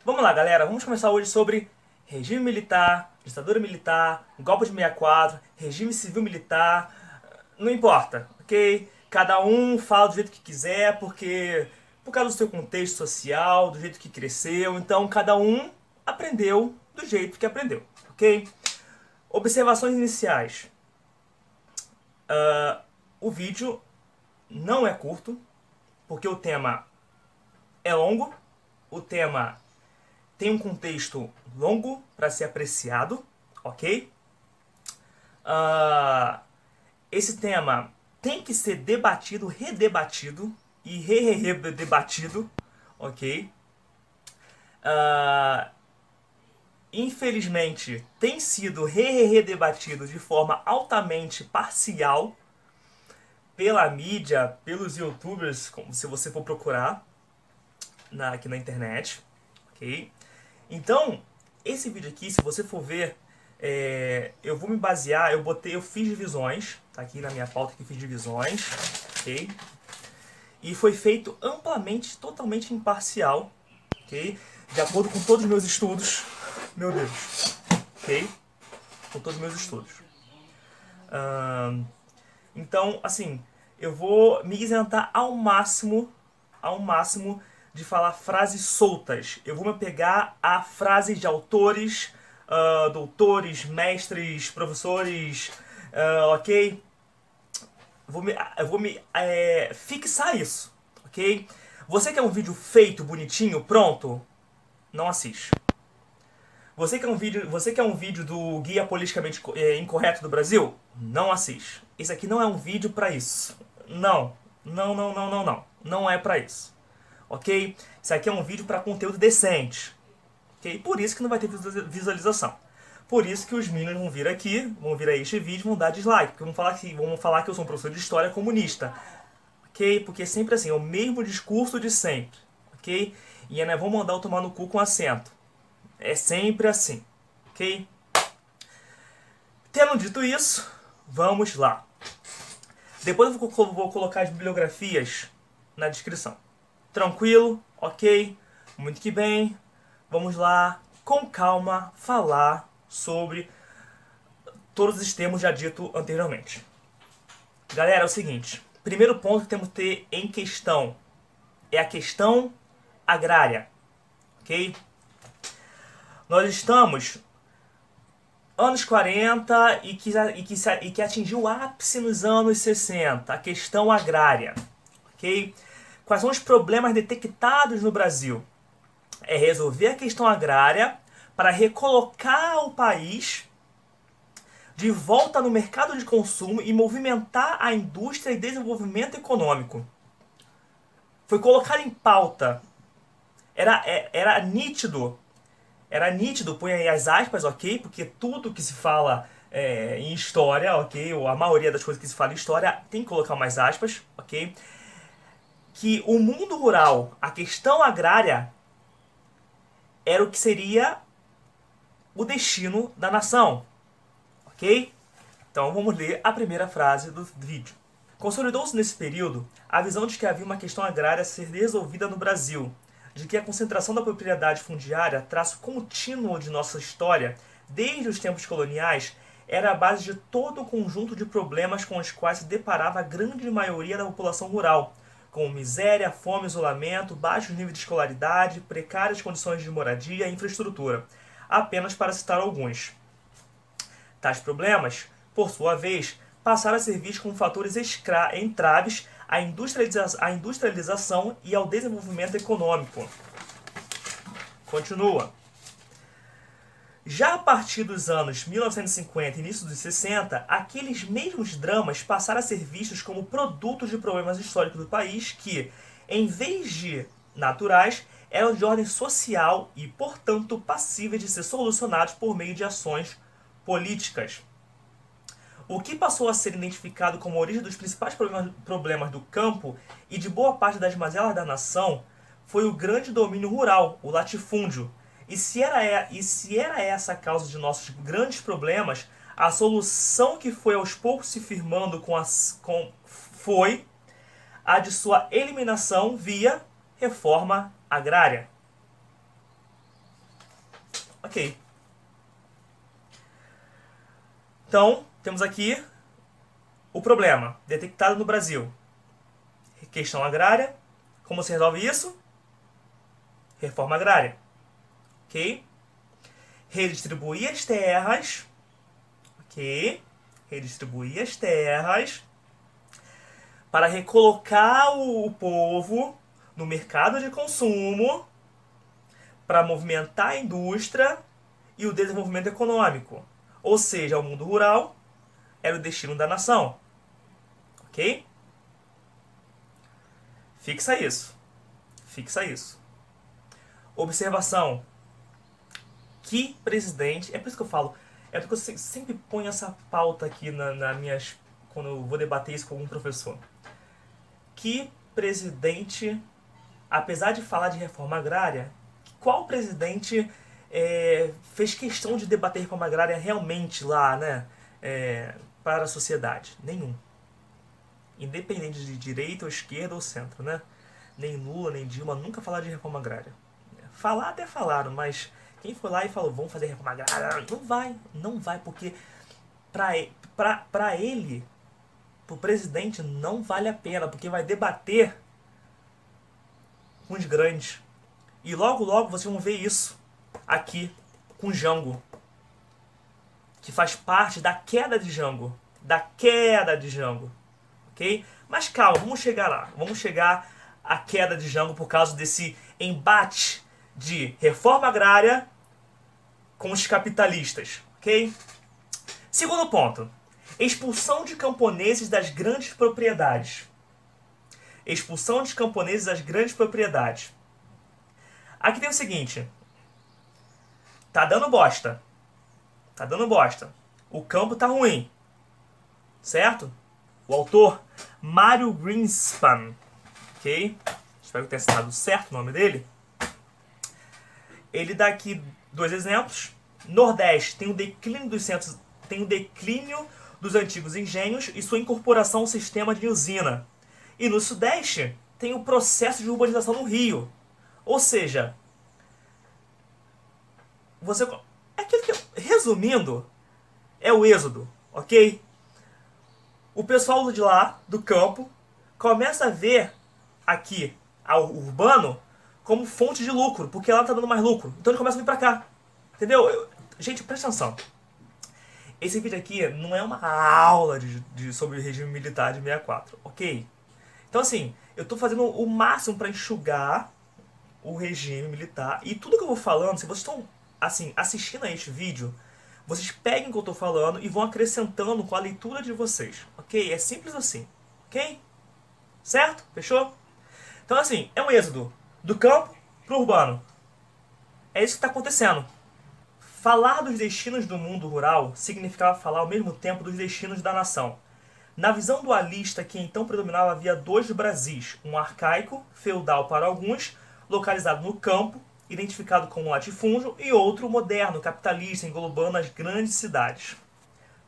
Vamos lá, galera. Vamos começar hoje sobre regime militar, ditadura militar, golpe de 64, regime civil militar. Não importa, ok? Cada um fala do jeito que quiser, porque por causa do seu contexto social, do jeito que cresceu. Então, cada um aprendeu do jeito que aprendeu, ok? Observações iniciais. O vídeo não é curto, porque o tema é longo. O tema tem um contexto longo para ser apreciado, ok? Esse tema tem que ser debatido, redebatido e redebatido, ok? Infelizmente, tem sido redebatido de forma altamente parcial pela mídia, pelos youtubers, como se você for procurar aqui na internet, ok? Então, esse vídeo aqui, se você for ver, eu vou me basear, eu fiz divisões, tá aqui na minha pauta que fiz divisões, ok? E foi feito amplamente, totalmente imparcial, ok? De acordo com todos os meus estudos, meu Deus, ok? Com todos os meus estudos. Então, assim, eu vou me isentar ao máximo de falar frases soltas. Eu vou me pegar a frases de autores, doutores, mestres, professores, ok? Eu vou me fixar isso, ok? Você quer um vídeo feito, bonitinho, pronto? Não assiste. Você quer um vídeo do Guia Politicamente Incorreto do Brasil? Não assiste. Esse aqui não é um vídeo pra isso. Não. Não é pra isso. Ok? Isso aqui é um vídeo para conteúdo decente. Ok? Por isso que não vai ter visualização. Por isso que os meninos vão vir aqui, vão vir a este vídeo e vão dar dislike. Porque vão falar que eu sou um professor de história comunista. Ok? Porque é sempre assim, é o mesmo discurso de sempre. Ok? E ainda vão mandar eu tomar no cu com acento. É sempre assim. Ok? Tendo dito isso, vamos lá. Depois eu vou colocar as bibliografias na descrição. Tranquilo? Ok? Muito que bem. Vamos lá, com calma, falar sobre todos os termos já dito anteriormente. Galera, é o seguinte. Primeiro ponto que temos que ter em questão é a questão agrária. Ok? Nós estamos anos 40 e que atingiu o ápice nos anos 60. A questão agrária. Ok? Quais são os problemas detectados no Brasil? É resolver a questão agrária para recolocar o país de volta no mercado de consumo e movimentar a indústria e desenvolvimento econômico. Foi colocado em pauta. Era nítido. Era nítido, põe aí as aspas, ok? Porque tudo que se fala em história, ok? Ou a maioria das coisas que se fala em história tem que colocar mais aspas, ok? Que o mundo rural, a questão agrária, era o que seria o destino da nação, ok? Então vamos ler a primeira frase do vídeo. Consolidou-se nesse período a visão de que havia uma questão agrária a ser resolvida no Brasil, de que a concentração da propriedade fundiária, traço contínuo de nossa história, desde os tempos coloniais, era a base de todo o conjunto de problemas com os quais se deparava a grande maioria da população rural, como miséria, fome, isolamento, baixos níveis de escolaridade, precárias condições de moradia e infraestrutura, apenas para citar alguns. Tais problemas, por sua vez, passaram a ser vistos como fatores entraves à industrialização e ao desenvolvimento econômico. Continua. Já a partir dos anos 1950 e início dos 60, aqueles mesmos dramas passaram a ser vistos como produtos de problemas históricos do país que, em vez de naturais, eram de ordem social e, portanto, passíveis de ser solucionados por meio de ações políticas. O que passou a ser identificado como a origem dos principais problemas do campo e de boa parte das mazelas da nação foi o grande domínio rural, o latifúndio. E se era essa a causa de nossos grandes problemas, a solução que foi aos poucos se firmando foi a de sua eliminação via reforma agrária. ok. Então, temos aqui o problema detectado no Brasil. Questão agrária. Como se resolve isso? Reforma agrária. Ok? Redistribuir as terras. Ok? Redistribuir as terras para recolocar o povo no mercado de consumo, para movimentar a indústria e o desenvolvimento econômico. Ou seja, o mundo rural era o destino da nação. Ok? Fixa isso. Fixa isso. Observação. Que presidente... É por isso que eu falo. É porque eu sempre ponho essa pauta aqui nas minhas... Quando eu vou debater isso com algum professor. Que presidente... Apesar de falar de reforma agrária, qual presidente fez questão de debater reforma agrária realmente lá, né? Para a sociedade? Nenhum. Independente de direita ou esquerda ou centro, né? Nem Lula, nem Dilma nunca falaram de reforma agrária. Falar até falaram, mas quem foi lá e falou, vamos fazer reforma agrária? Não vai, porque pra ele, pro presidente, não vale a pena, porque vai debater com os grandes. E logo, logo vocês vão ver isso aqui com Jango, que faz parte da queda de Jango. Da queda de Jango. Ok? Mas calma, vamos chegar lá. Vamos chegar à queda de Jango por causa desse embate de reforma agrária com os capitalistas. Ok? Segundo ponto. Expulsão de camponeses das grandes propriedades. Expulsão de camponeses das grandes propriedades. Aqui tem o seguinte. Tá dando bosta. Tá dando bosta. O campo tá ruim. Certo? O autor, Mário Greenspan. Ok? Espero que tenha citado certo o nome dele. Ele dá aqui dois exemplos. Nordeste tem o declínio dos centros, tem o declínio dos antigos engenhos e sua incorporação ao sistema de usina. E no Sudeste tem o processo de urbanização no Rio. Ou seja, resumindo, é o êxodo, ok? O pessoal de lá, do campo, começa a ver aqui ao urbano como fonte de lucro, porque lá tá dando mais lucro. Então ele começa a vir pra cá. Entendeu? Gente, presta atenção. Esse vídeo aqui não é uma aula sobre o regime militar de 64, ok? Então assim, eu tô fazendo o máximo para enxugar o regime militar. E tudo que eu vou falando, se vocês estão assim, assistindo a este vídeo, vocês peguem o que eu tô falando e vão acrescentando com a leitura de vocês, ok? É simples assim, ok? Certo? Fechou? Então assim, é um êxodo do campo pro urbano. É isso que está acontecendo. Falar dos destinos do mundo rural significava falar ao mesmo tempo dos destinos da nação. Na visão dualista que então predominava, havia dois Brasis, um arcaico, feudal para alguns, localizado no campo, identificado como latifúndio, e outro moderno, capitalista, englobando as grandes cidades.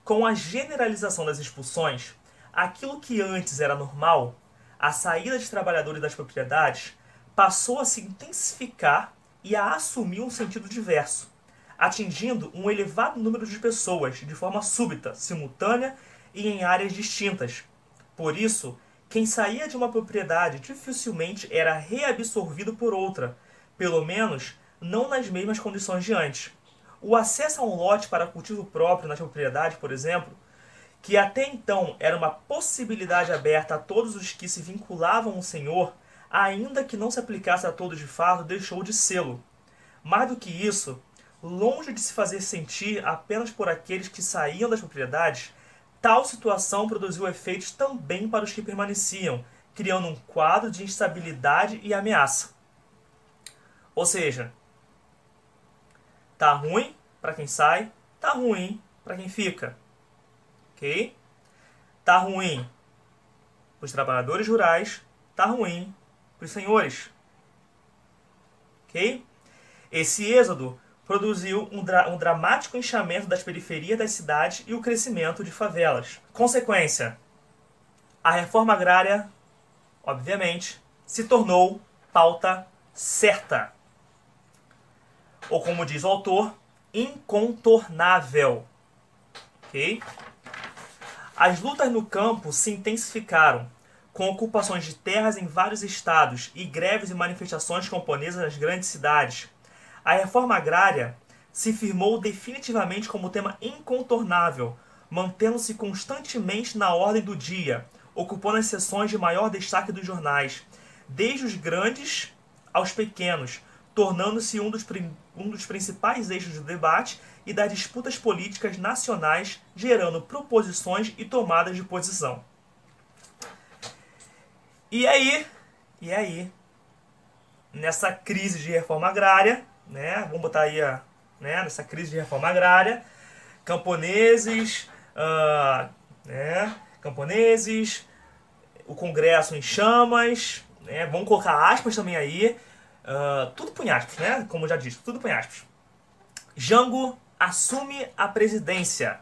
Com a generalização das expulsões, aquilo que antes era normal, a saída de trabalhadores das propriedades, passou a se intensificar e a assumir um sentido diverso, atingindo um elevado número de pessoas de forma súbita, simultânea e em áreas distintas. Por isso, quem saía de uma propriedade dificilmente era reabsorvido por outra, pelo menos não nas mesmas condições de antes. O acesso a um lote para cultivo próprio na propriedade, por exemplo, que até então era uma possibilidade aberta a todos os que se vinculavam ao senhor, ainda que não se aplicasse a todos de fato, deixou de sê-lo. Mais do que isso, longe de se fazer sentir apenas por aqueles que saíam das propriedades, tal situação produziu efeitos também para os que permaneciam, criando um quadro de instabilidade e ameaça. Ou seja, tá ruim para quem sai, tá ruim para quem fica. Ok? Tá ruim para os trabalhadores rurais, tá ruim para os senhores. Ok? Esse êxodo produziu um dramático inchamento das periferias das cidades e o crescimento de favelas. Consequência, a reforma agrária, obviamente, se tornou pauta certa. Ou como diz o autor, incontornável. Ok? As lutas no campo se intensificaram, com ocupações de terras em vários estados e greves e manifestações camponesas nas grandes cidades. A reforma agrária se firmou definitivamente como tema incontornável, mantendo-se constantemente na ordem do dia, ocupando as seções de maior destaque dos jornais, desde os grandes aos pequenos, tornando-se um dos principais eixos do debate e das disputas políticas nacionais, gerando proposições e tomadas de posição. E aí, nessa crise de reforma agrária, né, vamos botar aí, nessa crise de reforma agrária, camponeses, o Congresso em chamas, né, vamos colocar aspas também aí, tudo punha aspas, né, como eu já disse, tudo punha aspas. Jango assume a presidência.